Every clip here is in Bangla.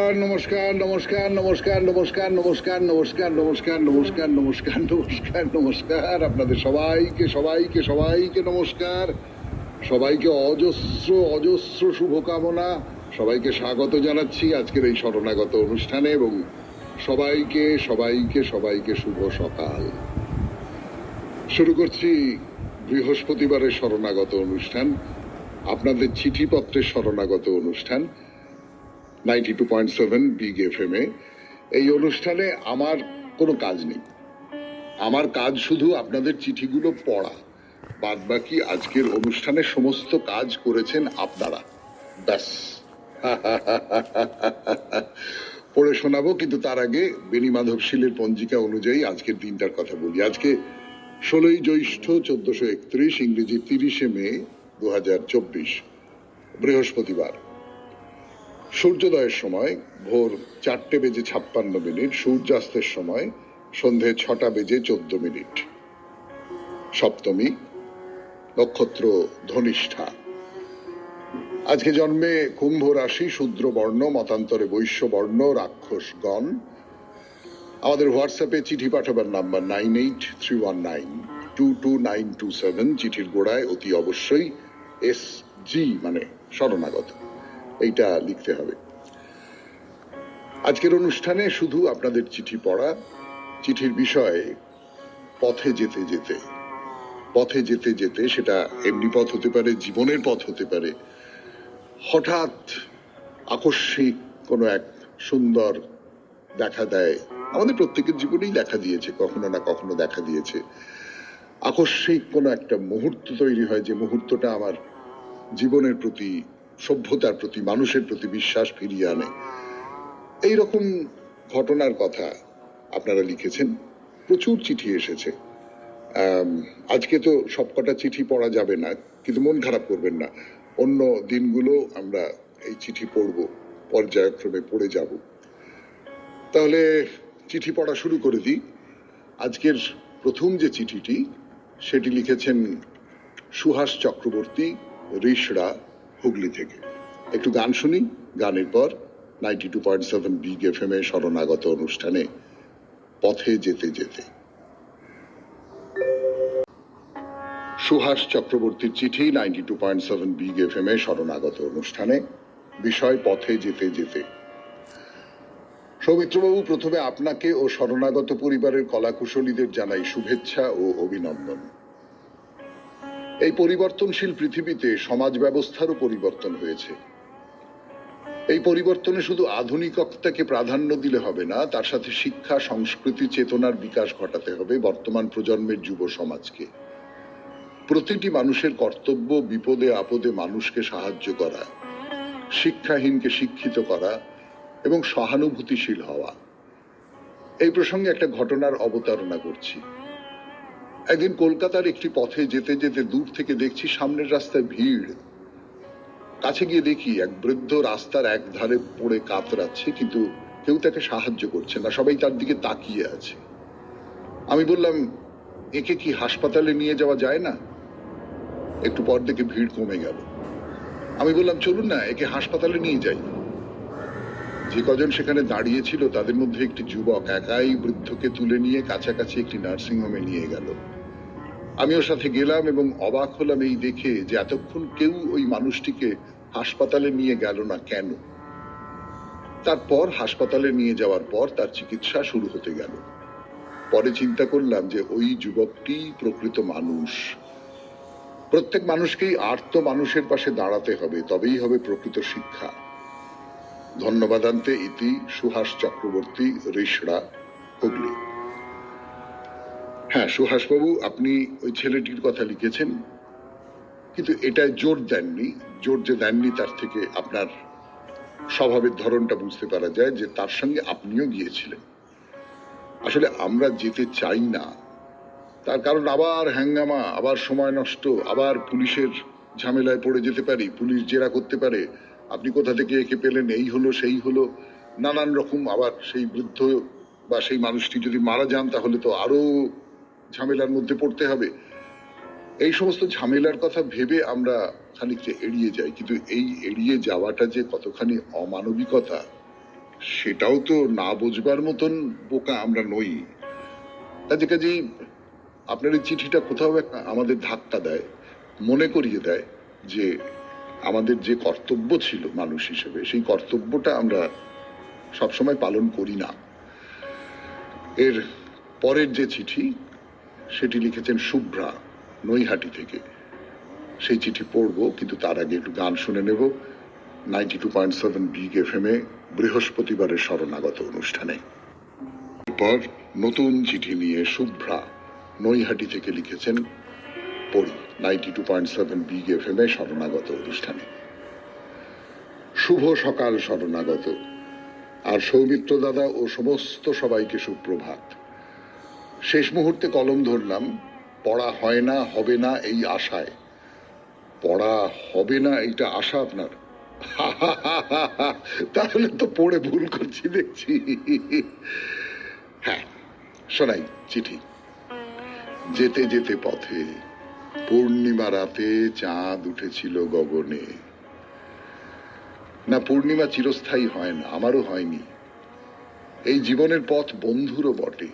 নমস্কার নমস্কার নমস্কার নমস্কার নমস্কার নমস্কার নমস্কার নমস্কার নমস্কার নমস্কার নমস্কার আপনাদের সবাইকে সবাইকে সবাইকে নমস্কার, সবাইকে অজস্র অজস্র শুভকামনা, সবাইকে স্বাগত জানাচ্ছি আজকের এই শরণাগত অনুষ্ঠানে এবং সবাইকে সবাইকে সবাইকে শুভ সকাল। শুরু করছি বৃহস্পতিবারের শরণাগত অনুষ্ঠান, আপনাদের চিঠিপত্রের শরণাগত অনুষ্ঠান 92.7 বিগ FM এ। এই অনুষ্ঠানে আমার কোনো কাজ নেই, আমার কাজ শুধু আপনাদের চিঠিগুলো পড়া, বাদ বাকি আজকের অনুষ্ঠানে সমস্ত কাজ করেছেন আপনারা, ব্যাস। পড়ে শোনাবো, কিন্তু তার আগে বেনি মাধবশীলের পঞ্জিকা অনুযায়ী আজকের দিনটার কথা বলি। আজকে 16ই জ্যৈষ্ঠ 1431, ইংরেজি 30শে মে 2024, বৃহস্পতিবার। সূর্যোদয়ের সময় ভোর 4:56, সূর্যাস্তের সময় সন্ধে 6:14। সপ্তমী, নক্ষত্র ধনিষ্ঠা। আজকে জন্মে কুম্ভ রাশি, শূদ্র বর্ণ, মতান্তরে বৈশ্য বর্ণ, রাক্ষসগণ। আমাদের হোয়াটসঅ্যাপে চিঠি পাঠাবার নাম্বার 9831922927। চিঠির গোড়ায় অতি অবশ্যই SG মানে শরণাগত এইটা লিখতে হবে। আজকের অনুষ্ঠানে শুধু আপনাদের চিঠি পড়া, চিঠির বিষয়ে পথে যেতে যেতে। পথে যেতে যেতে, সেটা এমনি পথ হতে পারে, জীবনের পথ হতে পারে, হঠাৎ আকস্মিক কোনো এক সুন্দর দেখা দেয়। আমাদের প্রত্যেকের জীবনেই দেখা দিয়েছে, কখনো না কখনো দেখা দিয়েছে। আকস্মিক কোনো একটা মুহূর্ত তৈরি হয়, যে মুহূর্তটা আমার জীবনের প্রতি, সভ্যতার প্রতি, মানুষের প্রতি বিশ্বাস ফিরিয়ে আনে। এইরকম ঘটনার কথা আপনারা লিখেছেন, প্রচুর চিঠি এসেছে। আজকে তো সবকটা চিঠি পড়া যাবে না, কিন্তু মন খারাপ করবেন না, অন্য দিনগুলো আমরা এই চিঠি পড়ব, পর্যায়ক্রমে পড়ে যাব। তাহলে চিঠি পড়া শুরু করে দিই। আজকের প্রথম যে চিঠিটি, সেটি লিখেছেন সুহাস চক্রবর্তী, রিষড়া, হুগলি থেকে। একটু গান শুনি, গানের পর 92.7 বিগ FM এ শরণাগত অনুষ্ঠানে পথে যেতে যেতে। সুহাস চক্রবর্তীর চিঠি 92.7 বিগ FM এ শরণাগত অনুষ্ঠানে, বিষয় পথে যেতে যেতে। সৌমিত্রবাবু, প্রথমে আপনাকে ও শরণাগত পরিবারের কলাকুশলীদের জানাই শুভেচ্ছা ও অভিনন্দন। এই পরিবর্তনশীল পৃথিবীতে সমাজ ব্যবস্থারও পরিবর্তন হয়েছে। এই পরিবর্তনে শুধু আধুনিকতাকে প্রাধান্য দিলে হবে না, তার সাথে শিক্ষা, সংস্কৃতি, চেতনার বিকাশ ঘটাতে হবে বর্তমান প্রজন্মের যুব সমাজকে। প্রতিটি মানুষের কর্তব্য বিপদে আপদে মানুষকে সাহায্য করা, শিক্ষাহীনকে শিক্ষিত করা এবং সহানুভূতিশীল হওয়া। এই প্রসঙ্গে একটা ঘটনার অবতারণা করছি। একদিন কলকাতার একটি পথে যেতে যেতে দূর থেকে দেখছি সামনের রাস্তায় ভিড়। কাছে গিয়ে দেখি এক বৃদ্ধ রাস্তার এক ধারে পড়ে কাতরাচ্ছে, কিন্তু কেউ তাকে সাহায্য করছে না, সবাই তার দিকে তাকিয়ে আছে। আমি বললাম, একে কি হাসপাতালে নিয়ে যাওয়া যায় না? একটু পর দেখে ভিড় কমে গেল। আমি বললাম, চলুন না একে হাসপাতালে নিয়ে যাই। যে কজন সেখানে দাঁড়িয়ে ছিল তাদের মধ্যে একটি যুবক একাই বৃদ্ধকে তুলে নিয়ে কাছাকাছি একটি নার্সিংহোমে নিয়ে গেল। আমিও সাথে গেলাম এবং অবাক হলাম এই দেখে যে এতক্ষণ কেউ ওই মানুষটিকে হাসপাতালে নিয়ে গেল না কেন। তারপর হাসপাতালে নিয়ে যাওয়ার পর তার চিকিৎসা শুরু হতে গেল। পরে চিন্তা করলাম যে ওই যুবকটি প্রকৃত মানুষ। প্রত্যেক মানুষকেই আর্ত মানুষের পাশে দাঁড়াতে হবে, তবেই হবে প্রকৃত শিক্ষা। ধন্যবাদান্তে ইতি সুহাস চক্রবর্তী, রিষড়া, হুগলি। হ্যাঁ সুহাসবাবু, আপনি ওই ছেলেটির কথা লিখেছেন, কিন্তু এটায় জোর দেননি। জোর যে দেননি তার থেকে আপনার স্বভাবের ধরনটা বুঝতে পারা যায় যে তার সঙ্গে আপনিও গিয়েছিলেন। আসলে আমরা যেতে চাই না, তার কারণ আবার হ্যাঙ্গামা, আবার সময় নষ্ট, আবার পুলিশের ঝামেলায় পড়ে যেতে পারি, পুলিশ জেরা করতে পারে, আপনি কোথা থেকে একে পেলেন, এই হলো সেই হলো, নানান রকম। আবার সেই বৃদ্ধ বা সেই মানুষটি যদি মারা যান তাহলে তো আরো ঝামেলার মধ্যে পড়তে হবে। এই সমস্ত ঝামেলার কথা ভেবে আমরা খানিকটা এড়িয়ে যাই, কিন্তু এই এড়িয়ে যাওয়াটা যে কতখানি অমানবিকতা সেটাও তো না বুঝবার মতন বোকা আমরা নই। কাজে কাজেই আপনার এই চিঠিটা কোথাও একটা আমাদের ধাক্কা দেয়, মনে করিয়ে দেয় যে আমাদের যে কর্তব্য ছিল মানুষ হিসেবে, সেই কর্তব্যটা আমরা সবসময় পালন করি না। এর পরের যে চিঠি, সেটি লিখেছেন শুভ্রা, নৈহাটি থেকে। সেই চিঠি পড়বো, কিন্তু তার আগে একটু গান শুনে নেব 92.7 বিগ এফএম এ বৃহস্পতিবারের শরণাগত অনুষ্ঠানে। এরপর নতুন চিঠি নিয়ে শুভ্রা নৈহাটি থেকে লিখেছেন, পড়ি 92.7 বিগ এফএম এ শরণাগত অনুষ্ঠানে। শুভ সকাল শরণাগত, আর সৌমিত্র দাদা ও সমস্ত সবাইকে সুপ্রভাত। শেষ মুহূর্তে কলম ধরলাম, পড়া হয় না, হবে না এই আশায়। পড়া হবে না এইটা আশা আপনার? তাহলে তো পড়ে ভুল করছি দেখছি। হ্যাঁ, শোনাই চিঠি। যেতে যেতে পথে পূর্ণিমা রাতে চাঁদ উঠেছিল গগনে। না, পূর্ণিমা চিরস্থায়ী হয় না, আমারও হয়নি। এই জীবনের পথ বন্ধুরও বটে,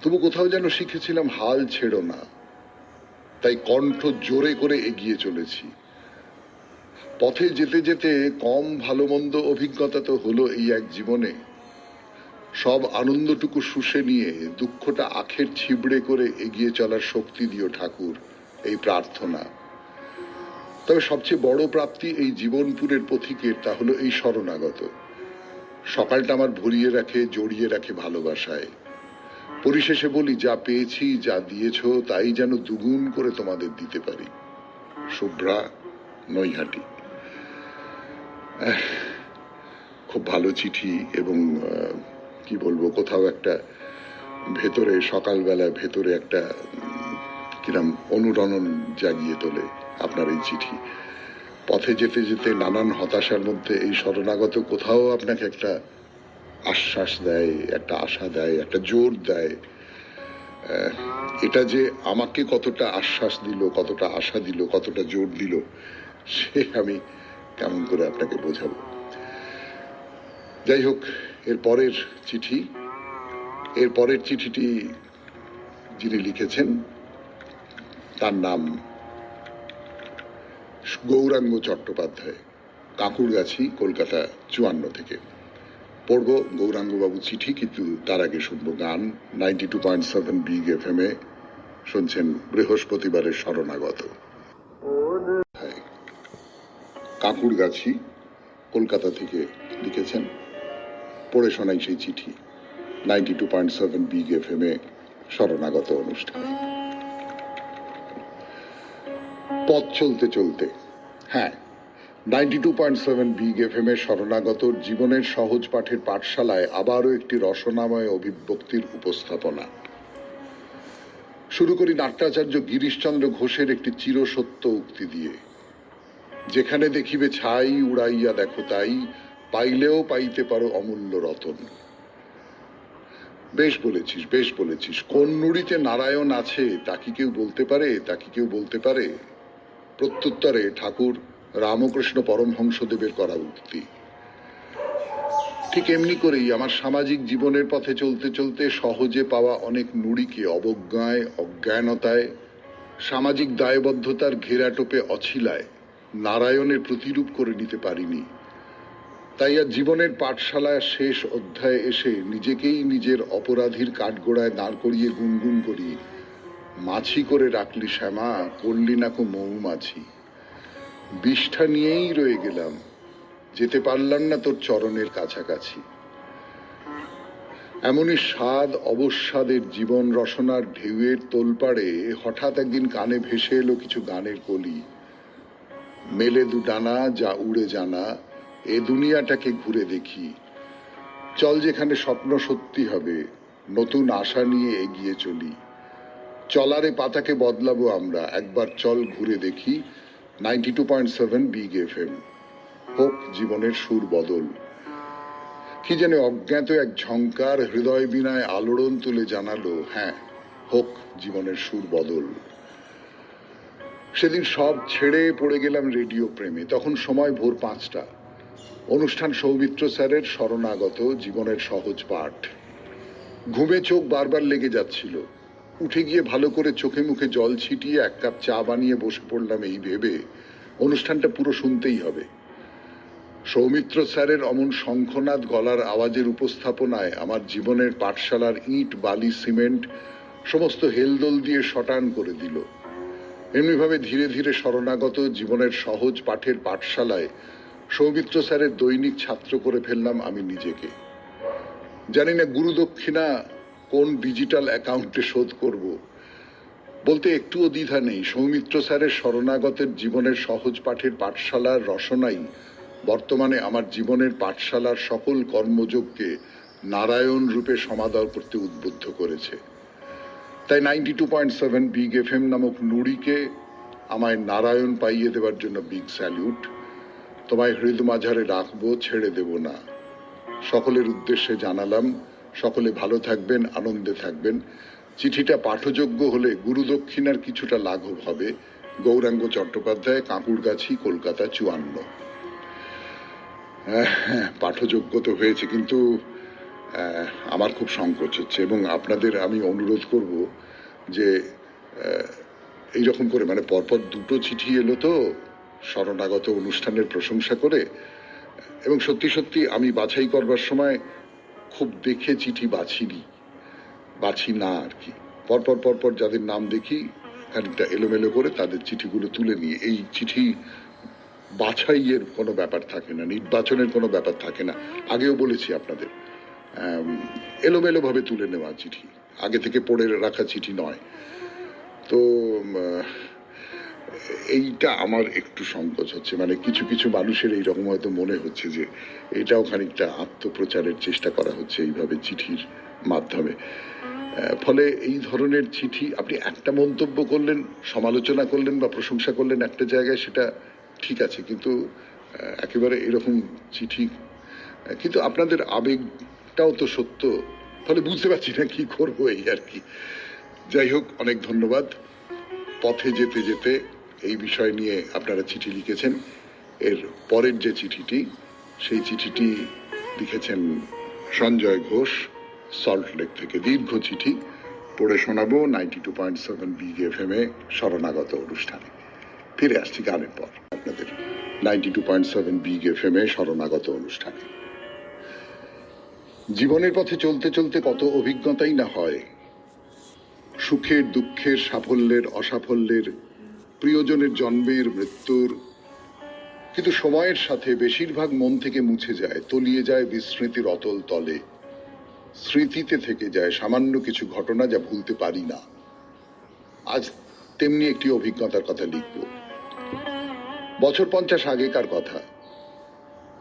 তবু কোথাও যেন শিখেছিলাম হাল ছেড়ো না, তাই কণ্ঠ জোরে করে এগিয়ে চলেছি। পথে যেতে যেতে কম ভালো মন্দ অভিজ্ঞতা তো হলো এই এক জীবনে। সব আনন্দটুকু শুষে নিয়ে দুঃখটা আখের ছিবড়ে করে এগিয়ে চলার শক্তি দিও ঠাকুর, এই প্রার্থনা। তবে সবচেয়ে বড় প্রাপ্তি এই জীবনপুরের পথিকের, তা হলো এই শরণাগত। সকালটা আমার ভরিয়ে রাখে, জড়িয়ে রাখে ভালোবাসায়। পরিশেষে বলি, যা পেয়েছি, যা দিয়েছ, তাই যেন দুগুণ করে তোমাদের দিতে পারি। শুভ্রা, নৈহাটি। খুব ভালো চিঠি, এবং কি বলবো, কোথাও একটা ভেতরে, সকালবেলা ভেতরে একটা কিরম অনুরণন জাগিয়ে তোলে আপনার এই চিঠি। পথে যেতে যেতে নানান হতাশার মধ্যে এই শরণাগত কোথাও আপনাকে একটা আশ্বাস দেয়, একটা আশা দেয়, একটা জোর দেয়। এটা যে আমাকে কতটা আশ্বাস দিল, কতটা আশা দিল, কতটা জোর দিল, সে আমি কেমন করে আপনাকে বোঝাবো। যাই হোক, এর পরের চিঠিটি যিনি লিখেছেন তার নাম গৌরাঙ্গ চট্টোপাধ্যায়, কাঁকুড়গাছি, কলকাতা 54 থেকে। পড়ব গৌরাঙ্গবাবু চিঠি, কিন্তু তার আগে শুনবো গান। 92.7 বিগ এফএম এ শুনছেন বৃহস্পতিবারের শরণাগত। কাঁকুড়গাছি, কলকাতা থেকে লিখেছেন, পড়ে শোনাই সেই চিঠি 92.7 বিগ এফএম এ শরণাগত অনুষ্ঠানে। পথ চলতে চলতে, হ্যাঁ, 92.7 বিগ এফএম এর শরণাগত জীবনের সহজ পাঠের পাঠশালায় আবারও একটি রসনাময় অভিব্যক্তির উপস্থাপনা। শুরু করি নাট্যাচার্য গিরিশচন্দ্র ঘোষের একটি চিরসত্য উক্তি দিয়ে, যেখানে দেখিবে ছাই, উড়াইয়া দেখো তাই, পাইলেও পাইতে পারো অমূল্য রতন। বেশ বলেছিস, বেশ বলেছিস। কোন নুড়িতে নারায়ণ আছে তা কি কেউ বলতে পারে, তা কি কেউ বলতে পারে? প্রত্যুত্তরে ঠাকুর রামকৃষ্ণ পরমহংসদেবের করা উক্তি। ঠিক এমনি করেই আমার সামাজিক জীবনের পথে চলতে চলতে সহজে পাওয়া অনেক নুড়িকে অবজ্ঞায়, অজ্ঞানতায়, সামাজিক দায়বদ্ধতার ঘেরাটোপে, অছিলায় নারায়ণের প্রতিরূপ করে নিতে পারিনি। তাই আর জীবনের পাঠশালায় শেষ অধ্যায়ে এসে নিজেকেই নিজের অপরাধীর কাঠগোড়ায় দাঁড় করিয়ে গুনগুন করি, মাছি করে রাখলি শ্যামা, করলি নাকো মৌমাছি। বিষ্ঠা নিয়েই রয়ে গেলাম, যেতে পারলাম না তোর চরণের কাছাকাছি। এমনই স্বাদ অবসাদের জীবন রসনার ঢেউয়ের তোলপাড়ে হঠাৎ একদিন কানে ভেসে এলো কিছু গানের কলি। মেলে দু ডানা, যা উড়ে জানা, এ দুনিয়াটাকে ঘুরে দেখি। চল যেখানে স্বপ্ন সত্যি হবে, নতুন আশা নিয়ে এগিয়ে চলি। চলারে পাতাকে বদলাবো আমরা, একবার চল ঘুরে দেখি। 92.7 বিগ এফএম, হোক জীবনের সুর বদল। কি যেন অজ্ঞাত এক ঝংকার হৃদয় বিনায় আলোড়ন তুলে জানালো, হ্যাঁ, হোক জীবনের সুর বদল। সেদিন সব ছেড়ে পড়ে গেলাম রেডিও প্রেমে। তখন সময় ভোর 5টা। অনুষ্ঠান সৌমিত্র স্যারের শরণাগত জীবনের সহজ পাঠ। ঘুমে চোখ বারবার লেগে যাচ্ছিল। উঠে গিয়ে ভালো করে চোখে মুখে জল ছিটিয়ে এক কাপ চা বানিয়ে বসে পড়লাম এই ভেবে অনুষ্ঠানটা পুরো শুনতেই হবে। সৌমিত্র স্যারের অমন শঙ্খনাদ গলার আওয়াজের উপস্থাপনায় আমার জীবনের পাঠশালার ইট বালি সিমেন্ট সমস্ত হেলদোল দিয়ে শটান করে দিল। এমনিভাবে ধীরে ধীরে শরণাগত জীবনের সহজ পাঠের পাঠশালায় সৌমিত্র স্যারের দৈনিক ছাত্র করে ফেললাম আমি নিজেকে। জানি না গুরুদক্ষিণা কোন ডিজিটাল অ্যাকাউন্টে শোধ করব, বলতে একটুও দ্বিধা নেই। সৌমিত্র স্যারের শরণাগতের জীবনের সহজ পাঠের পাঠশালার রসনাই বর্তমানে আমার জীবনের পাঠশালার সকল কর্মযোগকে নারায়ণ রূপে সমাদর করতে উদ্বুদ্ধ করেছে। তাই 92.7 বিগ এফএম নামক নুড়িকে আমায় নারায়ণ পাইয়ে দেওয়ার জন্য বিগ স্যালিউট। তোমায় হৃদ মাঝারে রাখবো, ছেড়ে দেব না। সকলের উদ্দেশ্যে জানালাম, সকলে ভালো থাকবেন, আনন্দে থাকবেন। চিঠিটা পাঠযোগ্য হলে গুরুদক্ষিণার কিছুটা লাঘব হবে। গৌরাঙ্গ চট্টোপাধ্যায়, কাঁকুড়গাছি, কলকাতা 54। পাঠযোগ্য তো হয়েছে, কিন্তু আমার খুব সংকোচ হচ্ছে এবং আপনাদের আমি অনুরোধ করব যে এইরকম করে মানে পরপর দুটো চিঠি এলো তো শরণাগত অনুষ্ঠানের প্রশংসা করে, এবং সত্যি সত্যি আমি বাছাই করবার সময় খুব দেখে চিঠি বাছি না আর কি। পরপর পরপর যাদের নাম দেখি খানিকটা এলোমেলো করে তাদের চিঠিগুলো তুলে নিয়ে, এই চিঠি বাছাইয়ের কোনো ব্যাপার থাকে না, নির্বাচনের কোনো ব্যাপার থাকে না। আগেও বলেছি আপনাদের, এলোমেলো ভাবে তুলে নেওয়া চিঠি, আগে থেকে পড়ে রাখা চিঠি নয়। তো এইটা আমার একটু সংকোচ হচ্ছে, মানে কিছু কিছু মানুষের এইরকম হয়তো মনে হচ্ছে যে এটাও খানিকটা আত্মপ্রচারের চেষ্টা করা হচ্ছে এইভাবে চিঠির মাধ্যমে। ফলে এই ধরনের চিঠি আপনি একটা মন্তব্য করলেন, সমালোচনা করলেন বা প্রশংসা করলেন একটা জায়গায়, সেটা ঠিক আছে, কিন্তু একেবারে এরকম চিঠি, কিন্তু আপনাদের আবেগটাও তো সত্য। ফলে বুঝতে পারছি না কি করবো এই আর কি। যাই হোক, অনেক ধন্যবাদ। পথে যেতে যেতে এই বিষয় নিয়ে আপনারা চিঠি লিখেছেন। এর পরের যে চিঠিটি, সেই চিঠিটি লিখেছেন সঞ্জয় ঘোষ, সল্টলেক থেকে। দীর্ঘ চিঠি পড়ে শোনাবো 92.7 বিগ এফএম এ শরণাগত অনুষ্ঠানে। ফিরে আসছি গানের পর আপনাদের 92.7 বিগ এফএম এ শরণাগত অনুষ্ঠানে। জীবনের পথে চলতে চলতে কত অভিজ্ঞতাই না হয়, সুখের দুঃখের, সাফল্যের অসাফল্যের, প্রিয়জনের জন্মের মৃত্যুর। কিন্তু সময়ের সাথে বেশিরভাগ মন থেকে মুছে যায়, তলিয়ে যায় বিস্মৃতির অতল তলে। স্মৃতিতে থেকে যায় সামান্য কিছু ঘটনা যা ভুলতে পারি না। আজ তেমনি একটি অভিজ্ঞতার কথা লিখব। বছর 50 আগেকার কথা।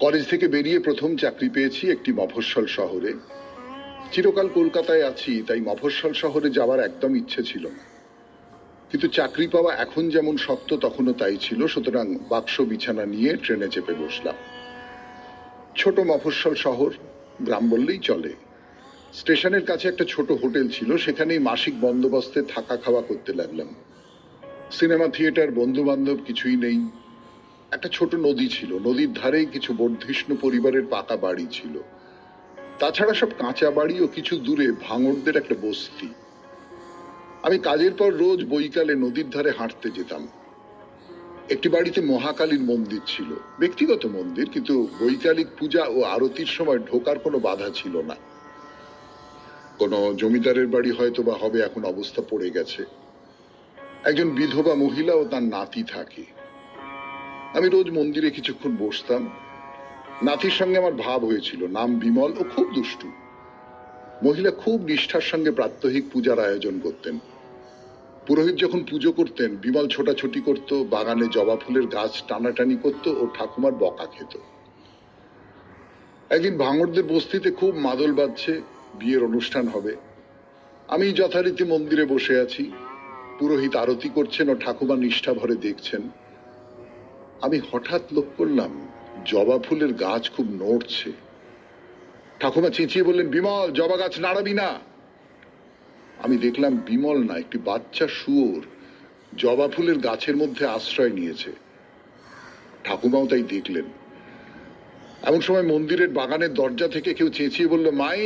কলেজ থেকে বেরিয়ে প্রথম চাকরি পেয়েছি একটি মফস্বল শহরে। চিরকাল কলকাতায় আছি, তাই মফস্বল শহরে যাওয়ার একদম ইচ্ছে ছিল না। কিন্তু চাকরি পাওয়া এখন যেমন শক্ত তখনও তাই ছিল, সুতরাং বাক্স বিছানা নিয়ে ট্রেনে চেপে বসলাম। ছোট মফস্বল শহর, গ্রাম বললেই চলে। স্টেশনের কাছে একটা ছোট হোটেল ছিল, সেখানেই মাসিক বন্দোবস্তে থাকা খাওয়া করতে লাগলাম। সিনেমা থিয়েটার, বন্ধু বান্ধব কিছুই নেই। একটা ছোট নদী ছিল, নদীর ধারেই কিছু বর্ধিষ্ণু পরিবারের পাকা বাড়ি ছিল। তাছাড়া সব কাঁচা বাড়ি ও কিছু দূরে ভাঙড়দের একটা বস্তি। আমি কাজের পর রোজ বৈকালে নদীর ধারে হাঁটতে যেতাম। একটি বাড়িতে মহাকালীর মন্দির ছিল, ব্যক্তিগত মন্দির, কিন্তু বৈকালিক পূজা ও আরতির সময় ঢোকার কোনো বাধা ছিল না। কোনো জমিদারের বাড়ি হয়তো বা হবে, এখন অবস্থা পড়ে গেছে। একজন বিধবা মহিলা ও তার নাতি থাকে। আমি রোজ মন্দিরে কিছুক্ষণ বসতাম। নাতির সঙ্গে আমার ভাব হয়েছিল, নাম বিমল, ও খুব দুষ্টু। মহিলা খুব নিষ্ঠার সঙ্গে প্রাত্যহিক পূজার আয়োজন করতেন। পুরোহিত যখন পুজো করতেন, বিমল ছোটাছুটি করত, বাগানে জবা ফুলের গাছ টানাটানি করত ও ঠাকুমার বকা খেত। একদিন ভাঙড়দের বস্তিতে খুব মাদল বাজছে, বিয়ের অনুষ্ঠান হবে। আমি যথারীতি মন্দিরে বসে আছি, পুরোহিত আরতি করছেন ও ঠাকুমা নিষ্ঠা ভরে দেখছেন। আমি হঠাৎ লক্ষ্য করলাম জবা ফুলের গাছ খুব নড়ছে। ঠাকুমা চেঁচিয়ে বললেন, বিমল, জবা গাছ নাড়াবি না। আমি দেখলাম বিমল না, একটি বাচ্চা শুয়োর জবা ফুলের গাছের মধ্যে আশ্রয় নিয়েছে। ঠাকুমাও তাই দেখলেন। এমন সময় মন্দিরের বাগানের দরজা থেকে কেউ চেঁচিয়ে বলল, মাই,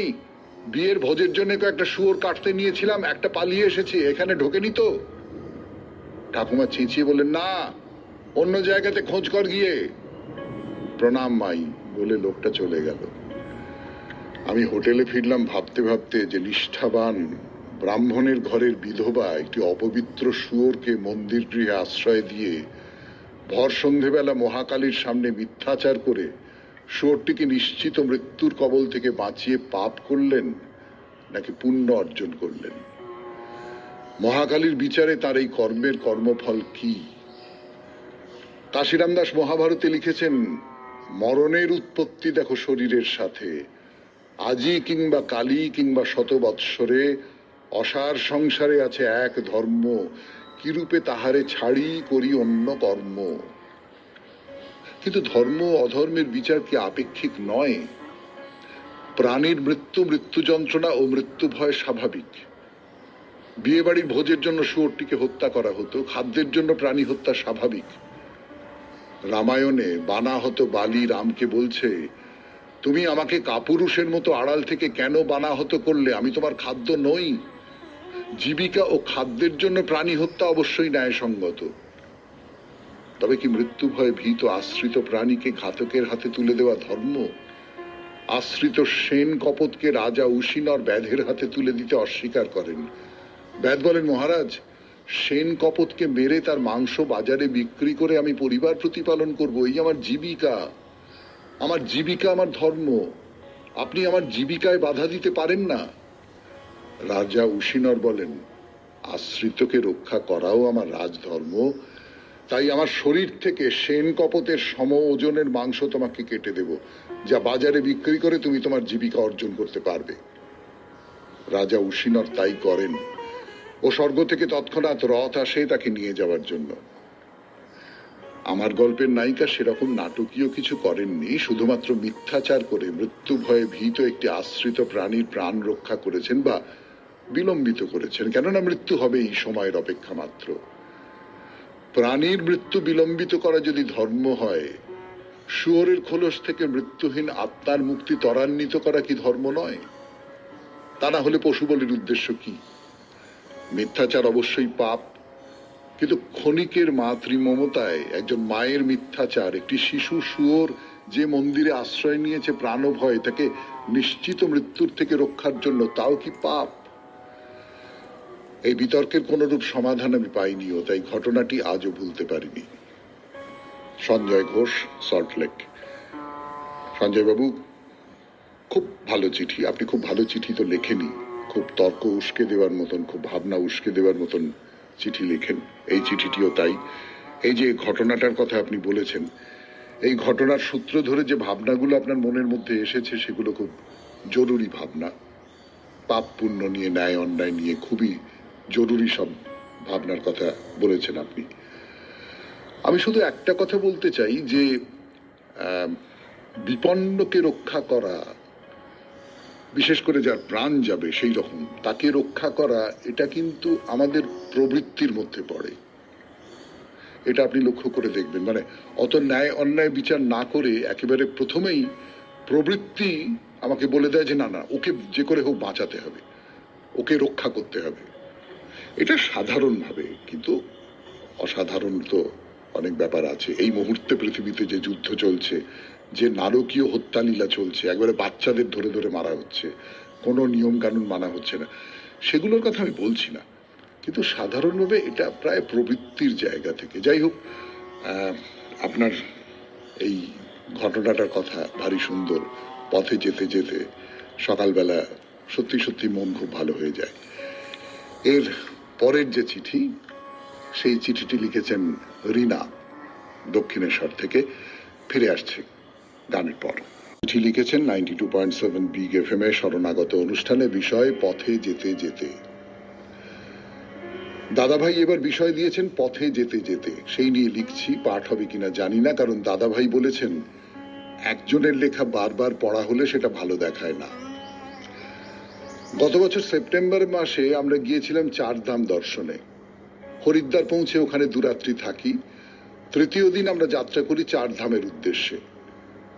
বিয়ের ভোজের জন্য একটা শুয়োর কাটতে নিয়েছিলাম, একটা পালিয়ে এসেছে, এখানে ঢোকেনি তো? ঠাকুমা চেঁচিয়ে বললেন, না, অন্য জায়গাতে খোঁজ কর গিয়ে। প্রণাম মাই বলে লোকটা চলে গেল। আমি হোটেলে ফিরলাম ভাবতে ভাবতে যে নিষ্ঠাবান ব্রাহ্মণের ঘরের বিধবা একটি অপবিত্র শুয়োরকে মন্দির গৃহে আশ্রয় দিয়ে ভর সন্ধেবেলা মহাকালীর সামনে মিথ্যাচার করে শুয়োরটিকে নিশ্চিত মৃত্যুর কবল থেকে বাঁচিয়ে পাপ করলেন নাকি পুণ্য অর্জন করলেন। মহাকালীর বিচারে তার এই কর্মের কর্মফল কি? কাশিরাম দাস মহাভারতে লিখেছেন, মরণের উৎপত্তি দেখো শরীরের সাথে, আজই কিংবা কালী কিংবা শত বৎসরে অসার সংসারে আছে এক ধর্ম, কিরূপে তাহারে ছাড়ি করি অন্য কর্ম। কিন্তু ধর্ম অধর্মের বিচার কি আপেক্ষিক নয়? প্রাণীর মৃত্যু, মৃত্যু যন্ত্রণা ও মৃত্যু ভয় স্বাভাবিক। বিয়ে বাড়ির ভোজের জন্য শুয়োরটিকে হত্যা করা হতো, খাদ্যের জন্য প্রাণী হত্যা স্বাভাবিক। রামায়ণে বানাহত বালি রামকে বলছে, তুমি আমাকে কাপুরুষের মতো আড়াল থেকে কেন বানাহত করলে? আমি তোমার খাদ্য নই। জীবিকা ও খাদ্যের জন্য প্রাণী হত্যা অবশ্যই ন্যায়সঙ্গত। তবে কি মৃত্যু ভয়ে ভীত আশ্রিত প্রাণীকে ঘাতকের হাতে তুলে দেওয়া ধর্ম? আশ্রিত সেন কপটকে রাজা উশিনর ব্যাধের হাতে তুলে দিতে অস্বীকার করেন। ব্যাধ বলেন, মহারাজ, সেন কপটকে মেরে তার মাংস বাজারে বিক্রি করে আমি পরিবার প্রতিপালন করব, এই আমার জীবিকা। আমার জীবিকা আমার ধর্ম, আপনি আমার জীবিকায় বাধা দিতে পারেন না। রাজা উশিনর বলেন, আশ্রিতকে রক্ষা করাও আমার রাজধর্ম, তাই আমার শরীর থেকে সেন কপটের সম ওজনের মাংস তোমাকে কেটে দেব, যা বাজারে বিক্রি করে তুমি তোমার জীবিকা অর্জন করতে পারবে। রাজা উশিনর তাই করেন ও স্বর্গ থেকে তৎক্ষণাৎ রথ আসে তাকে নিয়ে যাওয়ার জন্য। আমার গল্পের নায়িকা সেরকম নাটকীয় কিছু করেননি, শুধুমাত্র মিথ্যাচার করে মৃত্যু ভয়ে ভীত একটি আশ্রিত প্রাণীর প্রাণ রক্ষা করেছেন বা বিলম্বিত করেছেন, কেননা মৃত্যু হবে এই সময়ের অপেক্ষা মাত্র। প্রাণীর মৃত্যু বিলম্বিত করা যদি ধর্ম হয়, শুয়োরের খোলস থেকে মৃত্যুহীন আত্মার মুক্তি ত্বরান্বিত করা কি ধর্ম নয়? তা না হলে পশু বলির উদ্দেশ্য কি? মিথ্যাচার অবশ্যই পাপ, কিন্তু ক্ষণিকের মাতৃমমতায় একজন মায়ের মিথ্যাচার, একটি শিশু শুয়োর যে মন্দিরে আশ্রয় নিয়েছে প্রাণ ভয় তাকে নিশ্চিত মৃত্যুর থেকে রক্ষার জন্য, তাও কি পাপ? এই বিতর্কের কোনরূপ সমাধান আমি পাইনি ও তাই ঘটনাটি আজও ভুলতে পারিনি। সঞ্জয় ঘোষ, সল্টলেক। সঞ্জয় বাবু, খুব ভালো চিঠি। আপনি খুব ভালো চিঠি তো লেখেনই, খুব তর্ক উস্কে দেওয়ার মতন, খুব ভাবনা উস্কে দেওয়ার মতন চিঠি লেখেন। এই চিঠিটিও তাই। এই যে ঘটনাটার কথা আপনি বলেছেন, এই ঘটনার সূত্র ধরে যে ভাবনাগুলো আপনার মনের মধ্যে এসেছে সেগুলো খুব জরুরি ভাবনা। পাপ পুণ্য নিয়ে, ন্যায় অন্যায় নিয়ে খুবই জরুরি সব ভাবনার কথা বলেছেন আপনি। আমি শুধু একটা কথা বলতে চাই যে বিপন্নকে রক্ষা করা, বিশেষ করে যার প্রাণ যাবে সেই রকম তাকে রক্ষা করা, এটা কিন্তু আমাদের প্রবৃত্তির মধ্যে পড়ে। এটা আপনি লক্ষ্য করে দেখবেন। মানে অত ন্যায় অন্যায় বিচার না করে একেবারে প্রথমেই প্রবৃত্তি আমাকে বলে দেয় যে না না, ওকে যে করে হোক বাঁচাতে হবে, ওকে রক্ষা করতে হবে। এটা সাধারণভাবে, কিন্তু অসাধারণ তো অনেক ব্যাপার আছে। এই মুহূর্তে পৃথিবীতে যে যুদ্ধ চলছে, যে নারকীয় হত্যালীলা চলছে, একবারে বাচ্চাদের ধরে ধরে মারা হচ্ছে, কোনো নিয়ম কানুন মানা হচ্ছে না, সেগুলোর কথা আমি বলছি না, কিন্তু সাধারণভাবে এটা প্রায় প্রবৃত্তির জায়গা থেকে। যাই হোক, আপনার এই ঘটনাটার কথা ভারী সুন্দর। পথে যেতে যেতে সকালবেলা সত্যি সত্যি মন খুব ভালো হয়ে যায়। এর পরের যে চিঠি, সেই চিঠিটি লিখেছেন রিনা, দক্ষিণেশ্বর থেকে, ফিরে আসছে গানের পর। চিঠি লিখেছেন 92.7 বিগ এফএম এ শরণাগত অনুষ্ঠানে, বিষয় পথে যেতে যেতে। দাদাভাই এবার বিষয় দিয়েছেন পথে যেতে যেতে, সেই নিয়ে লিখছি। পাঠ হবে কিনা জানি না, কারণ দাদাভাই বলেছেন একজনের লেখা বারবার পড়া হলে সেটা ভালো দেখায় না। গত বছর সেপ্টেম্বর মাসে আমরা গিয়েছিলাম চারধাম দর্শনে। হরিদ্বার পৌঁছে ওখানে দুরাত্রি থাকি। তৃতীয় দিন আমরা যাত্রা করি চারধামের উদ্দেশ্যে।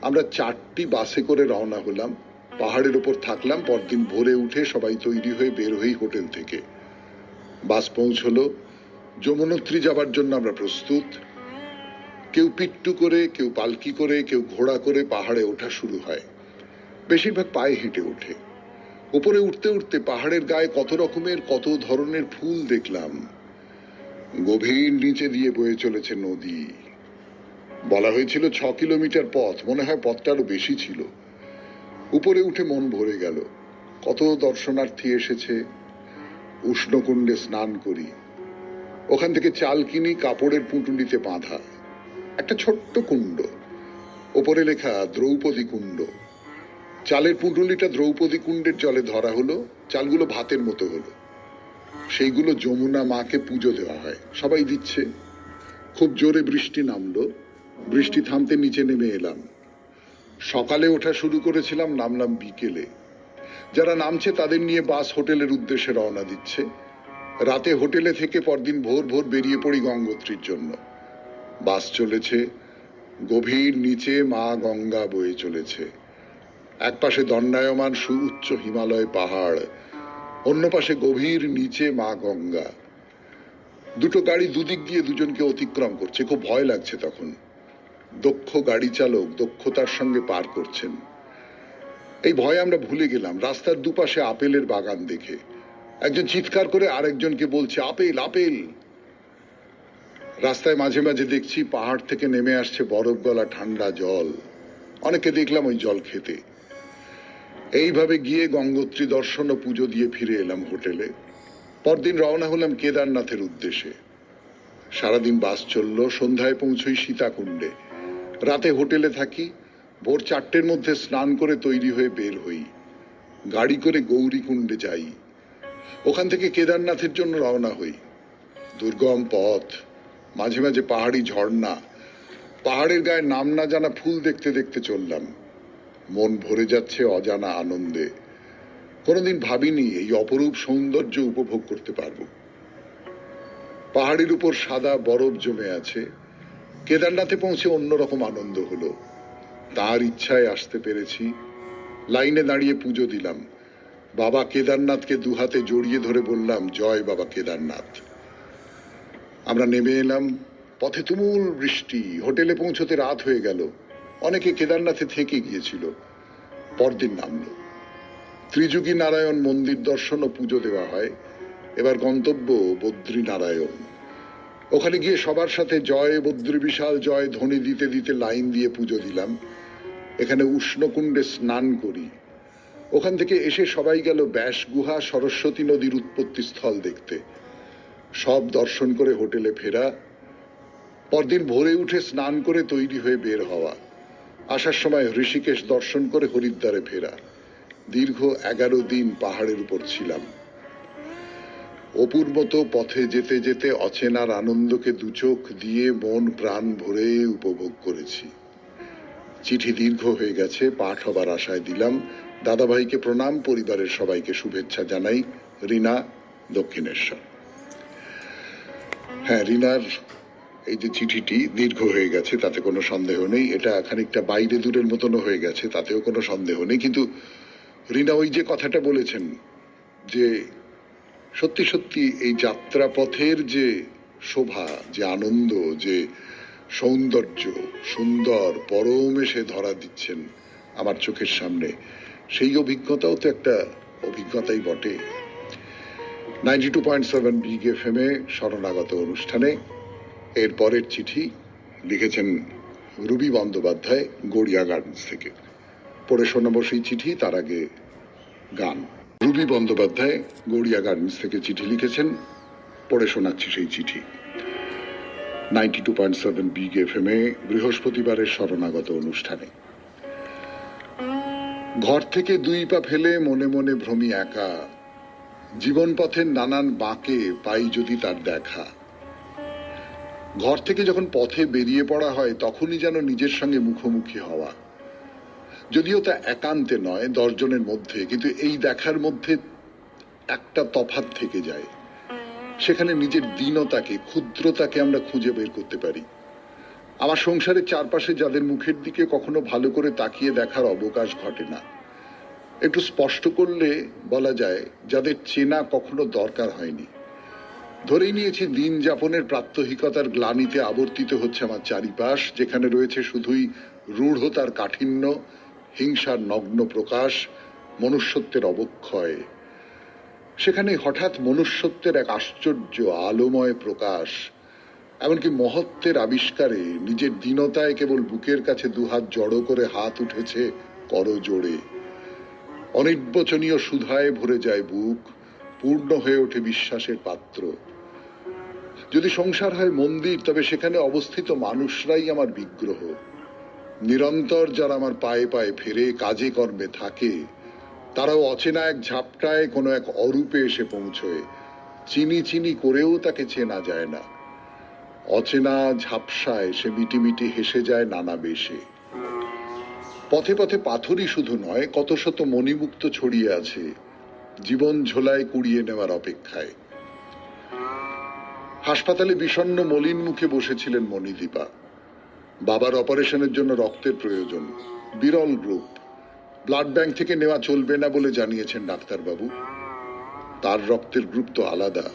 আমরা 4টি বাসে করে রওনা হলাম, পাহাড়ের ওপর থাকলাম। পরদিন ভোরে উঠে সবাই তৈরি হয়ে বের হই হোটেল থেকে। বাস পৌঁছলো, যমুনোত্রী যাবার জন্য আমরা প্রস্তুত। কেউ পিট্টু করে, কেউ পালকি করে, কেউ ঘোড়া করে পাহাড়ে ওঠা শুরু হয়। বেশিরভাগ পায়ে হেঁটে ওঠে। উপরে উঠতে উঠতে পাহাড়ের গায়ে কত রকমের কত ধরনের ফুল দেখলাম। গভীর নিচে দিয়ে বয়ে চলেছে নদী। বলা হয়েছিল 6 কিলোমিটার পথ, মনে হয় পথটা আরো বেশি ছিল। উপরে উঠে মন ভরে গেল। কত দর্শনার্থী এসেছে। উষ্ণকুণ্ডে স্নান করি। ওখান থেকে চাল কিনি, কাপড়ের পুঁটুলিতে বাঁধা একটা ছোট্ট কুণ্ড, ওপরে লেখা দ্রৌপদী কুণ্ড। চালের পুঁটুলিটা দ্রৌপদী কুণ্ডের জলে ধরা হলো, চালগুলো ভাতের মতো হলো। সেইগুলো যমুনা মাকে পুজো দেওয়া হয়, সবাই দিচ্ছে। খুব জোরে বৃষ্টি নামলো। বৃষ্টি থামতে নিচে নেমে এলাম। সকালে ওঠা শুরু করেছিলাম, নামলাম বিকেলে। যারা নামছে তাদের নিয়ে বাস হোটেলের উদ্দেশ্যে রওনা দিচ্ছে। রাতে হোটেলে থেকে পরদিন ভোর ভোর বেরিয়ে পড়ি গঙ্গোত্রীর জন্য। বাস চলেছে, গভীর নিচে মা গঙ্গা বয়ে চলেছে। এক পাশে দণ্ডায়মান সুউচ্চ হিমালয় পাহাড়, অন্য পাশে গভীর নিচে মা গঙ্গা। দুটো গাড়ি দুদিক দিয়ে দুজনকে অতিক্রম করছে। খুব ভয় লাগছে তখন। দক্ষ গাড়ি চালক দক্ষতার সঙ্গে পার করছেন। এই ভয়ে আমরা ভুলে গেলাম রাস্তার দুপাশে আপেলের বাগান দেখে। একজন চিৎকার করে আরেকজনকে বলছে, আপেল আপেল। রাস্তায় মাঝে মাঝে দেখছি পাহাড় থেকে নেমে আসছে বরফ গলা ঠান্ডা জল। অনেকে দেখলাম ওই জল খেতে। এইভাবে গিয়ে গঙ্গোত্রী দর্শন ও পুজো দিয়ে ফিরে এলাম হোটেলে। পরদিন রওনা হলাম কেদারনাথের উদ্দেশ্যে। সারাদিন বাস চললো, সন্ধ্যায় পৌঁছই সীতাকুণ্ডে। রাতে হোটেলে থাকি। ভোর 4টের মধ্যে স্নান করে তৈরি হয়ে বের হই। গাড়ি করে গৌরীকুণ্ডে যাই। ওখান থেকে কেদারনাথের জন্য রওনা হই। দুর্গম পথ, মাঝে মাঝে পাহাড়ি ঝর্ণা, পাহাড়ের গায়ে নাম না জানা ফুল দেখতে দেখতে চললাম। মন ভরে যাচ্ছে অজানা আনন্দে। কোনোদিন ভাবিনি এই অপরূপ সৌন্দর্য উপভোগ করতে পারবো। পাহাড়ের উপর সাদা বরফ জমে আছে। কেদারনাথে পৌঁছে অন্যরকম আনন্দ হলো। তার ইচ্ছায় আসতে পেরেছি। লাইনে দাঁড়িয়ে পুজো দিলাম। বাবা কেদারনাথকে দুহাতে জড়িয়ে ধরে বললাম, জয় বাবা কেদারনাথ। আমরা নেমে এলাম। পথে তুমুল বৃষ্টি। হোটেলে পৌঁছতে রাত হয়ে গেল। অনেকে কেদারনাথে থেকে গিয়েছিল। পরদিন নামলো। ত্রিযুগী নারায়ণ মন্দির দর্শন ও পুজো দেওয়া হয়। এবার গন্তব্য বদ্রীনারায়ণ। ওখানে গিয়ে সবার সাথে জয় বদ্রী বিশাল জয় ধ্বনি দিতে দিতে লাইন দিয়ে পুজো দিলাম। এখানে উষ্ণকুণ্ডে স্নান করি। ওখান থেকে এসে সবাই গেল ব্যাস গুহা, সরস্বতী নদীর উৎপত্তি স্থল দেখতে। সব দর্শন করে হোটেলে ফেরা। পরদিন ভোরে উঠে স্নান করে তৈরি হয়ে বের হওয়া। আসার সময় ঋষিকেশ দর্শন করে হরিদ্বারে ফেরা। দীর্ঘ 11 দিন পাহাড়ের উপর ছিলাম। অপুর মতো পথে যেতে যেতে অচেনার আনন্দকে দুচোখ দিয়ে মন প্রাণ ভরে উপভোগ করেছি। চিঠি দীর্ঘ হয়ে গেছে, পাঠ হবার আশায় দিলাম। দাদাভাইকে প্রণাম, পরিবারের সবাইকে শুভেচ্ছা জানাই। রিনা, দক্ষিণেশ্বর। হ্যাঁ, রিনার এই যে চিঠিটি দীর্ঘ হয়ে গেছে তাতে কোনো সন্দেহ নেই। এটা খানিকটা বাইরে দূরের মতনও হয়ে গেছে, তাতেও কোনো সন্দেহ নেই। কিন্তু রিনা ওই যে কথাটা বলেছেন যে সত্যি সত্যি এই যাত্রাপথের যে শোভা, যে আনন্দ, যে সৌন্দর্য, সুন্দর পরম এসে ধরা দিচ্ছেন আমার চোখের সামনে, সেই অভিজ্ঞতাও তো একটা অভিজ্ঞতাই বটে। 92.7 বিগ FM এ শরণাগত অনুষ্ঠানে এর পরের চিঠি লিখেছেন রুবি বন্দ্যোপাধ্যায়, গড়িয়া গার্ডেন্স থেকে। পড়ে শোনাবো সেই চিঠি, তার আগে গান। রুবি বন্দ্যোপাধ্যায় গড়িয়া গার্ডেন্স থেকে চিঠি লিখেছেন, পড়ে শোনাচ্ছি সেই চিঠি। 92.7 বিগ FM এ বৃহস্পতিবারের শরণাগত অনুষ্ঠানে। ঘর থেকে 2 পা ফেলে মনে মনে ভ্রমি একা, জীবন পথের নানান বাঁকে পাই যদি তার দেখা। ঘর থেকে যখন পথে বেরিয়ে পড়া হয় তখনই যেন নিজের সঙ্গে মুখোমুখি হওয়া। যদিও তা একান্তে নয়, 10 জনের মধ্যে, কিন্তু এই দেখার মধ্যে একটা তফাৎ থেকে যায়। সেখানে নিজের দীনতাকে, ক্ষুদ্রতাকে আমরা খুঁজে বের করতে পারি। আমার সংসারের চারপাশে যাদের মুখের দিকে কখনো ভালো করে তাকিয়ে দেখার অবকাশ ঘটে না, একটু স্পষ্ট করলে বলা যায় যাদের চেনা কখনো দরকার হয়নি। ধরেই নিয়েছি দিন যাপনের প্রাত্যহিকতার গ্লানিতে আবর্তিত হচ্ছে আমার চারিপাশ, যেখানে রয়েছে শুধুই রূঢ়তার কাঠিন্য, হিংসার নগ্ন প্রকাশ, মনুষ্যত্বের অবক্ষয়। সেখানে হঠাৎ মনুষ্যত্বের এক আশ্চর্য আলোময় প্রকাশ, এমনকি মহত্বের আবিষ্কারে নিজের দীনতায় কেবল বুকের কাছে দুহাত জড়ো করে হাত উঠেছে করজোড়ে। অনির্বচনীয় সুধায় ভরে যায় বুক, পূর্ণ হয়ে ওঠে বিশ্বাসের পাত্র। যদি সংসার হয় মন্দির, তবে সেখানে অবস্থিত মানুষরাই আমার বিগ্রহ। নিরন্তর যারা আমার পায়ে পায়ে ফেরে, কাজে কর্মে থাকে, তারাও অচেনা এক ঝাপটায় কোনো এক অরূপে এসে পৌঁছয়। চিনি চিনি করেও তাকে চেনা যায় না। অচেনা ঝাপসায় সে মিটিমিটি হেসে যায় নানা বেশে। পথে পথে পাথরই শুধু নয়, কত শত মণিমুক্ত ছড়িয়ে আছে জীবন ঝোলায় কুড়িয়ে নেওয়ার অপেক্ষায়। হাসপাতালে বিষণ্ণ মলিন মুখে বসেছিলেন মণিদীপা। বাবার অপারেশনের জন্য রক্তের প্রয়োজন, বিরল গ্রুপ। ব্লাড ব্যাংক থেকে নেওয়া চলবে না বলে জানিয়েছেন ডাক্তারবাবু। তার রক্তের গ্রুপ তো আলাদা।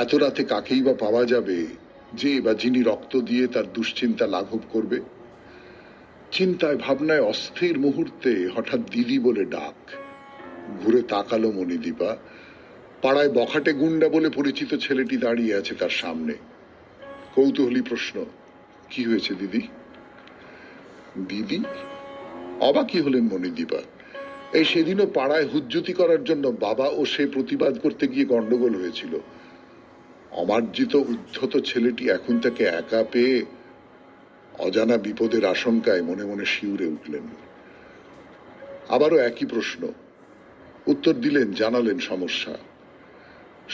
এত রাতে কাকেই বা পাওয়া যাবে যে বা যিনি রক্ত দিয়ে তার দুশ্চিন্তা লাঘব করবে? চিন্তায় ভাবনায় অস্থির মুহূর্তে হঠাৎ দিদি বলে ডাক। ঘুরে তাকালো মণিদীপা। পাড়ায় বখাটে গুন্ডা বলে পরিচিত ছেলেটি দাঁড়িয়ে আছে তার সামনে। কৌতূহলী প্রশ্ন, কি হয়েছে দিদি? দিদি? অবাকই হলেন মণিদীপা। এই সেদিনও পাড়ায় হুজ্জুতি করার জন্য বাবা ও সে প্রতিবাদ করতে গিয়ে গন্ডগোল হয়েছিল। অমার্জিত উদ্ধত ছেলেটি এখন তাকে একা পেয়ে অজানা বিপদের আশঙ্কায় মনে মনে শিউরে উঠলেন। আবারও একই প্রশ্ন। উত্তর দিলেন, জানালেন সমস্যা।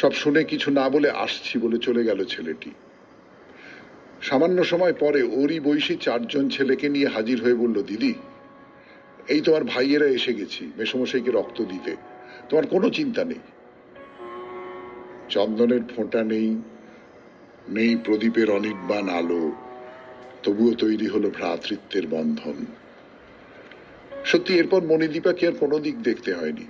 সব শুনে কিছু না বলে আসছি বলে চলে গেল ছেলেটি। সামান্য সময় পরে ওরই বয়সী 4 জন ছেলেকে নিয়ে হাজির হয়ে বলল, দিদি, এই তোমার ভাইয়েরা এসে গেছি মেসমশাইকে রক্ত দিতে, তোমার কোনো চিন্তা নেই। চন্দনের ফোঁটা নেই, নেই প্রদীপের অনির্বাণ আলো, তবুও তৈরি হলো ভ্রাতৃত্বের বন্ধন। সত্যি এরপর মণিদীপাকে আর কোনো দিক দেখতে হয়নি।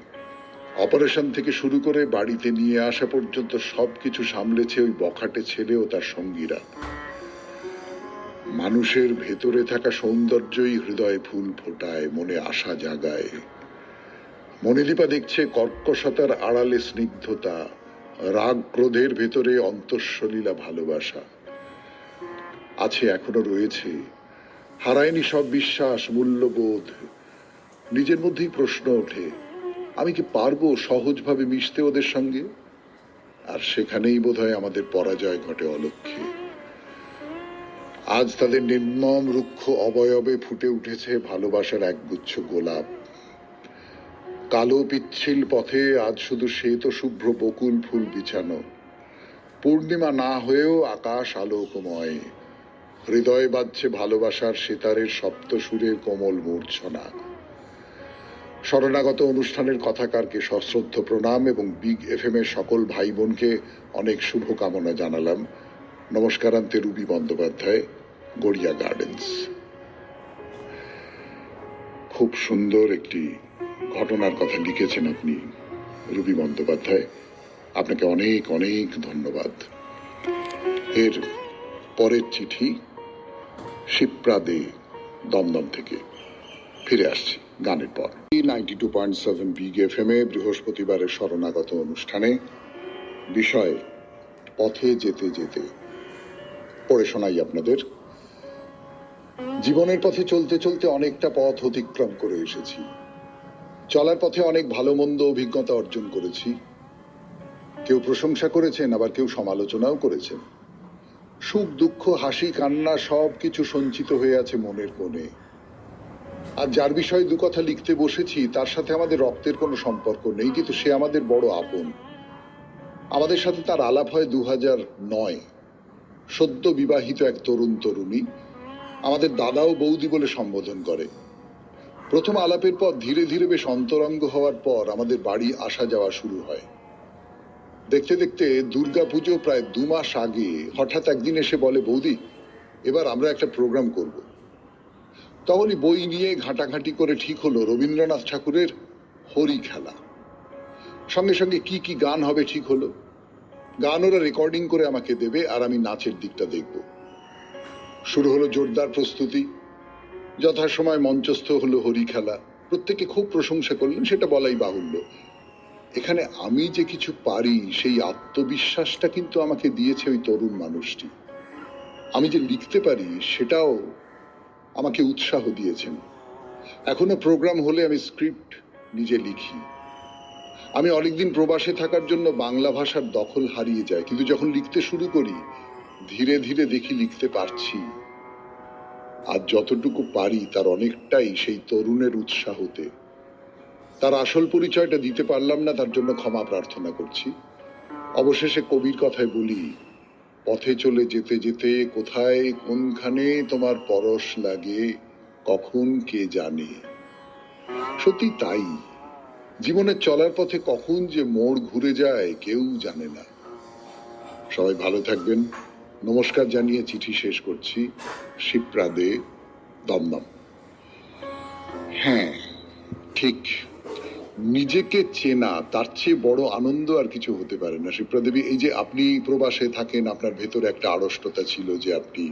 অপারেশন থেকে শুরু করে বাড়িতে নিয়ে আসা পর্যন্ত সবকিছু সামলেছে ওই বখাটে ছেলে ও তার সঙ্গীরা। মানুষের ভেতরে থাকা সৌন্দর্যই হৃদয়ে ফুল ফোটায়, মনে আশা জাগায়। মণিদীপা দেখছে কর্কশতার আড়ালে স্নিগ্ধতা, রাগ ক্রোধের ভেতরে অন্তঃসলীলা ভালোবাসা। আছে, এখনো রয়েছে, হারায়নি সব বিশ্বাস, মূল্যবোধ। নিজের মধ্যেই প্রশ্ন ওঠে, আমি কি পারবো সহজভাবে মিশতে ওদের সঙ্গে? আর সেখানেই বোধহয় আমাদের পরাজয় ঘটে অলক্ষ্যে। আজ তাদের নির্মম রুক্ষ অবয়বে ফুটে উঠেছে ভালোবাসার একগুচ্ছ গোলাপ। কালো পিচ্ছিল পথে আজ শুধু শ্বেত শুভ্র বকুল ফুল বিছানো। পূর্ণিমা না হয়েও আকাশ আলোকময়। হৃদয়ে বাজছে ভালোবাসার সেতারের সপ্ত সুরের কোমল মূর্ছনা। শরণাগত অনুষ্ঠানের কথাকারকে সশ্রদ্ধ প্রণাম এবং বিগ এফএম এর সকল ভাই বোনকে অনেক শুভকামনা জানালাম। নমস্কারান্তে, রুবি বন্দ্যোপাধ্যায়, গড়িয়া গার্ডেন্স। খুব সুন্দর একটি ঘটনার কথা লিখেছেন আপনি রুবি বন্দ্যোপাধ্যায়, আপনাকে অনেক অনেক ধন্যবাদ। এর পরের চিঠি শিপ্রা দে, দমদম থেকে। ফিরে আসছি গানের পর। 92.7 বিগ এফএম এ বৃহস্পতিবারের শরণাগত অনুষ্ঠানে বিষয় পথে যেতে যেতে। পড়ে শোনাই আপনাদের। জীবনের পথে চলতে চলতে অনেকটা পথ অতিক্রম করে এসেছি। চলার পথে অনেক ভালো মন্দ অভিজ্ঞতা অর্জন করেছি। কেউ প্রশংসা করেছেন, আবার কেউ সমালোচনাও করেছেন। সুখ দুঃখ হাসি কান্না সব কিছু সঞ্চিত হয়ে আছে মনের কোণে। আর যার বিষয়ে দু কথা লিখতে বসেছি তার সাথে আমাদের রক্তের কোনো সম্পর্ক নেই, কিন্তু সে আমাদের বড় আপন। আমাদের সাথে তার আলাপ হয় 2009। সদ্য বিবাহিত এক তরুণ তরুণী আমাদের দাদা ও বৌদি বলে সম্বোধন করে। প্রথম আলাপের পর ধীরে ধীরে বেশ অন্তরঙ্গ হওয়ার পর আমাদের বাড়ি আসা যাওয়া শুরু হয়। দেখতে দেখতে দুর্গাপুজো প্রায় 2 মাস আগে হঠাৎ একদিন এসে বলে, বৌদি, এবার আমরা একটা প্রোগ্রাম করব। তখনই বই নিয়ে ঘাঁটাঘাঁটি করে ঠিক হলো রবীন্দ্রনাথ ঠাকুরের হরি খেলা। সঙ্গে সঙ্গে কি কি গান হবে ঠিক হলো। গান ওরা রেকর্ডিং করে আমাকে দেবে আর আমি নাচের দিকটা দেখব। শুরু হলো জোরদার প্রস্তুতি। যথাসময় মঞ্চস্থ হলো হরি খেলা। প্রত্যেকে খুব প্রশংসা করলেন, সেটা বলাই বাহুল্য। এখানে আমি যে কিছু পারি সেই আত্মবিশ্বাসটা কিন্তু আমাকে দিয়েছে ওই তরুণ মানুষটি। আমি যে লিখতে পারি সেটাও আমাকে উৎসাহ দিয়েছেন। এখনো প্রোগ্রাম হলে আমি স্ক্রিপ্ট নিজে লিখি। আমি অনেকদিন প্রবাসে থাকার জন্য বাংলা ভাষার দখল হারিয়ে যায়, কিন্তু যখন লিখতে শুরু করি ধীরে ধীরে দেখি লিখতে পারছি। আর যতটুকু পারি তার অনেকটাই সেই তরুণের উৎসাহতে। তার আসল পরিচয়টা দিতে পারলাম না, তার জন্য ক্ষমা প্রার্থনা করছি। অবশেষে কবির কথায় বলি, পথে চলে যেতে যেতে কোথায় কোনখানে তোমার পরশ লাগে কখন কে জানে। সত্যি তাই, জীবনের চলার পথে কখন যে মোড় ঘুরে যায় কেউ জানে না। সবাই ভালো থাকবেন। নমস্কার জানিয়ে চিঠি শেষ করছি। শিপ্রা দে, দমদম। হ্যাঁ, ঠিক, নিজেকে চেনা তার চেয়ে বড় আনন্দ আর কিছু হতে পারে না। শিপ্রা দেবী, এই যে আপনি প্রবাসে থাকেন, আপনার ভেতরে একটা আড়ষ্টতা ছিল যে আপনি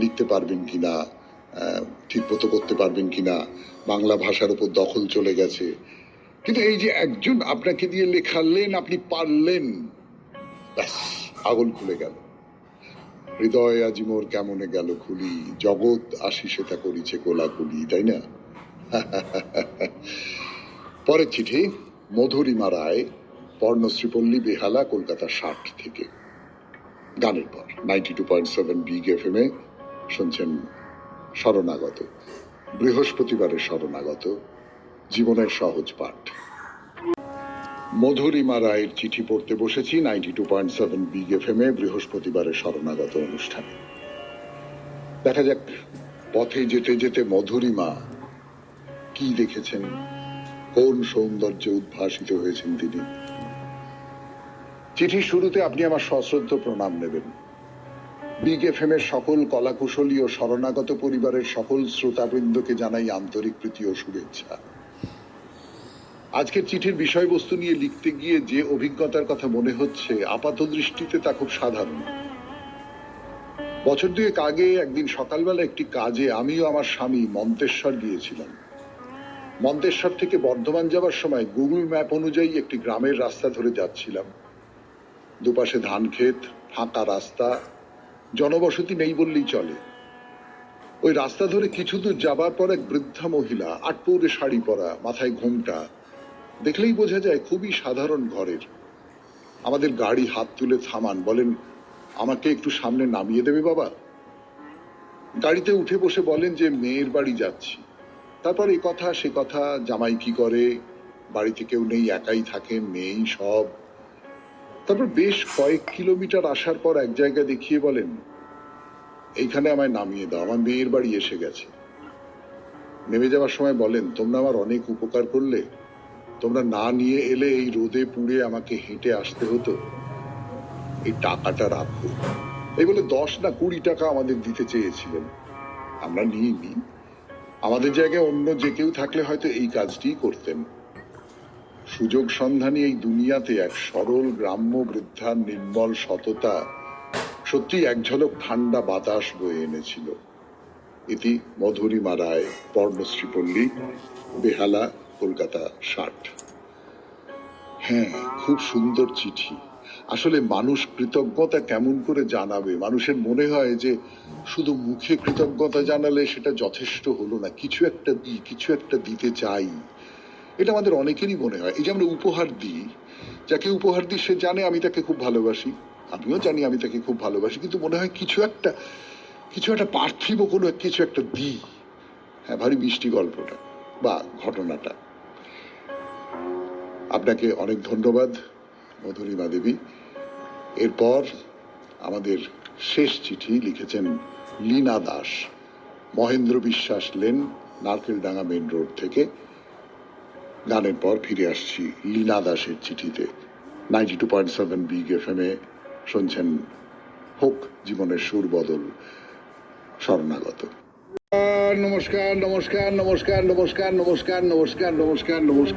লিখতে পারবেন কিনা, ঠিক মতো করতে পারবেন কিনা, বাংলা ভাষার উপর দখল চলে গেছে। কিন্তু এই যে একজন আপনাকে দিয়ে লেখালেন, আপনি পারলেন, ব্যাস আগুন খুলে গেল। হৃদয় আজি মোর কেমনে গেল খুলি, জগৎ আশিসে তা করিছে কোলাকুলি, তাই না? পরের চিঠি মধুরিমা রায়, পর্ণশ্রীপল্লী, বেহালা, কলকাতা 60 থেকে। গানের পর 92.7 বিগ এফএম এ শুনছেন শরণাগত, বৃহস্পতিবারের শরণাগত, জীবনের সহজ পাঠ। মধুরিমা রায়ের চিঠি পড়তে বসেছি 92.7 বিগ এফএম এ বৃহস্পতিবারের শরণাগত অনুষ্ঠানে। দেখা যাক পথে যেতে যেতে মধুরিমা কি দেখেছেন, কোন সৌন্দর্যে উদ্ভাসিত হয়েছেন তিনি। চিঠির শুরুতে আপনি আমার সশ্রদ্ধ প্রণাম নেবেন। বিগ এফএম এর সকল কলাকুশলী ও শরণাগত পরিবারের সকল শ্রোতাবৃন্দকে জানাই আন্তরিক প্রীতি ও শুভেচ্ছা। আজকের চিঠির বিষয়বস্তু নিয়ে লিখতে গিয়ে যে অভিজ্ঞতার কথা মনে হচ্ছে, আপাত দৃষ্টিতে তা খুব সাধারণ। বছর দুয়েক আগে একদিন সকালবেলা একটি কাজে আমিও আমার স্বামী মন্তেশ্বর গিয়েছিলাম। মন্তেশ্বর থেকে বর্ধমান যাবার সময় গুগল ম্যাপ অনুযায়ী একটি গ্রামের রাস্তা ধরে যাচ্ছিলাম। দুপাশে ধান ক্ষেত, ফাঁকা রাস্তা, জনবসতি নেই বললেই চলে। ওই রাস্তা ধরে কিছু দূর যাবার পর এক বৃদ্ধা মহিলা, আটপৌরে শাড়ি পরা, মাথায় ঘোমটা, দেখলেই বোঝা যায় খুবই সাধারণ ঘরের। আমাদের গাড়ি হাত তুলে থামান, বলেন, আমাকে একটু সামনে নামিয়ে দেবে বাবা? গাড়িতে উঠে বসে বলেন যে মেয়ের বাড়ি যাচ্ছি। তারপর এ কথা সে কথা, জামাই কি করে, বাড়িতে কেউ নেই, একাই থাকেন, মেয়েই সব। তারপর বেশ কয়েক কিলোমিটার আসার পর এক জায়গা দেখিয়ে বলেন, এইখানে আমায় নামিয়ে দাও, আমার মেয়ের বাড়ি এসে গেছে। নেমে যাওয়ার সময় বলেন, তোমরা আমার অনেক উপকার করলে, তোমরা না নিয়ে এলে এই রোদে পুড়ে আমাকে হেঁটে আসতে হতো, এই টাকাটা রাখো। এই বলে 10 না 20 টাকা আমাদের দিতে চেয়েছিলেন। আমরা নিইনি। আমাদের জায়গায় অন্য যে কেউ থাকলে হয়তো এই কাজটি করতেন। সুযোগ সন্ধানী এই দুনিয়াতে এক সরল গ্রাম্য বৃদ্ধার নির্মল সততা সত্যি এক ঝলক ঠান্ডা বাতাস বয়ে এনেছিল। ইতি মধুরিমা রায়, পর্ণশ্রীপল্লী, বেহালা, কলকাতা 60। হ্যাঁ, খুব সুন্দর চিঠি। আসলে মানুষ কৃতজ্ঞতা কেমন করে জানাবে? মানুষের মনে হয় যে শুধু মুখে কৃতজ্ঞতা জানালে সেটা যথেষ্ট হলো না, কিছু একটা দিই, কিছু একটা দিতে চাই। এটা আমাদের অনেকেরই মনে হয়। এই যে আমরা উপহার দিই, যাকে উপহার দিই সে জানে আমি তাকে খুব ভালোবাসি, আমিও জানি আমি তাকে খুব ভালোবাসি, কিন্তু মনে হয় কিছু একটা পার্থিব কোনো কিছু একটা দিই। হ্যাঁ, ভারী মিষ্টি গল্পটা বা ঘটনাটা। আপনাকে অনেক ধন্যবাদ মধুরিমা দেবী। এরপর আমাদের শেষ চিঠি লিখেছেন লীনা দাস, মহেন্দ্র বিশ্বাস লেন, নারকেলডাঙ্গা মেন রোড থেকে। গানের পর ফিরে আসছি লীনা দাসের চিঠিতে। 92.7 বিগ এফএম এ শুনছেন হোক জীবনের সুর বদল, শরণাগত। নমস্কার নমস্কার নমস্কার নমস্কার নমস্কার নমস্কার নমস্কার নমস্কার।